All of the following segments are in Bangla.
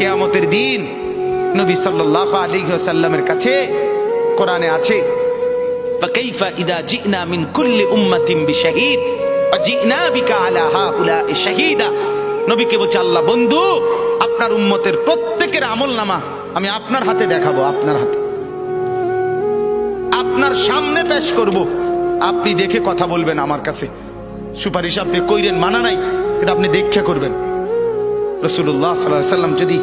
কিয়ামতের দিন নবী সাল্লাল্লাহু আলাইহি ওয়াসাল্লামের কাছে কোরআনে আছে, ফাকাইফা ইযা জিনা মিন কুল্লি উম্মাতিন বিশাহীদ ওয়া জিনা বিকা আলা হাউলা'i শাহীদা। নবীকে বলছে আল্লাহ, বন্ধু আপনার উম্মতের প্রত্যেকের আমলনামা আমি আপনার হাতে দেখাবো, আপনার হাতে, আপনার সামনে পেশ করব, আপনি দেখে কথা বলবেন। আমার কাছে সুপারিশ আপনি কইরেন, মানা নাই, কিন্তু আপনি দেখে করবেন। রাসূলুল্লাহ সাল্লাল্লাহু আলাইহি ওয়াসাল্লাম যদি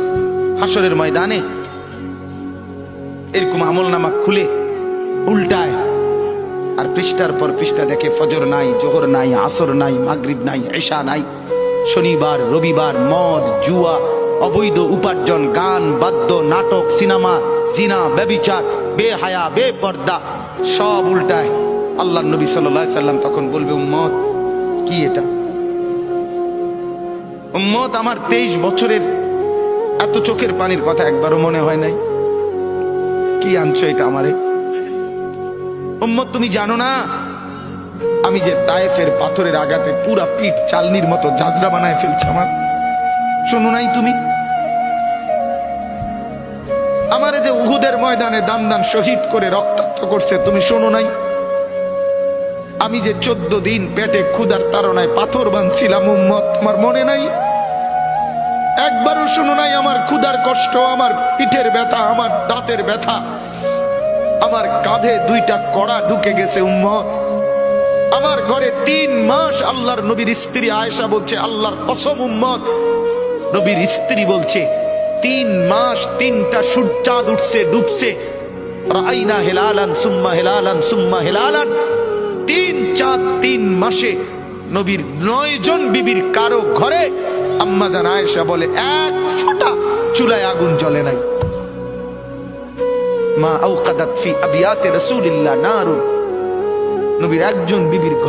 হাসরের ময়দানে এরকম আমলনামা খুলে উল্টায় আর পৃষ্ঠার পর পৃষ্ঠা দেখে ফজর নাই, জোহর নাই, আসর নাই, মাগরিব নাই, ইশা নাই, শনিবার রবিবার, মদ জুয়া, অবৈধ উপার্জন, গান বাদ্য, নাটক, সিনেমা, জিনা, ব্যভিচার, বেহায়া, বেপর্দা সব উল্টায়। আল্লাহর নবী সাল্লাল্লাহু আলাইহি ওয়াসাল্লাম তখন বলবে, উম্মত কি এটা? উম্মত আমার 23 বছরের এত চোখের পানির কথা একবারও মনে হয় নাই, কি আনছো এটা আমারে? উম্মত তুমি জানো না আমি যে তায়েফের পাথরের আঘাতে পুরা পিঠ চালনির মতো ঝাঁঝরা বানায় ফেলছে আমার? শোনো নাই তুমি? আমারে যে উহুদের ময়দানে দান দান শহীদ করে রক্তাক্ত করছে, তুমি শোনো নাই? আমি যে 14 দিন পেটে ক্ষুধার তাড়নায় পাথর বাঁধছিলাম, উম্মত তোমার মনে নাই? একবারও শোনো নাই আমার ক্ষুধার কষ্ট, আমার পিঠের ব্যথা, আমার দাঁতের ব্যথা, আমার কাঁধে 2টা কড়া ঢুকে গেছে? উম্মত আমার ঘরে 3 মাস, আল্লাহর নবীর স্ত্রী আয়েশা বলছে, আল্লাহর কসম উম্মত, নবীর স্ত্রী বলছে 3 মাস 3টা সূর্যাঁদ উঠছে ডুবছে, রাআইনা হিলালান সুম্মা হিলালান সুম্মা হিলালান। 3 চাঁদ 3 মাসে নবীর 9 জন বিবির কারো ঘরে আম্মা জান আয়েশা বলে 1 ফোঁটা চুলায় আগুন জ্বলে নাই। মা আওকাদাত ফি আবিয়াতি রাসূলিল্লাহ নারু, নবীর একজন বিবির ঘরে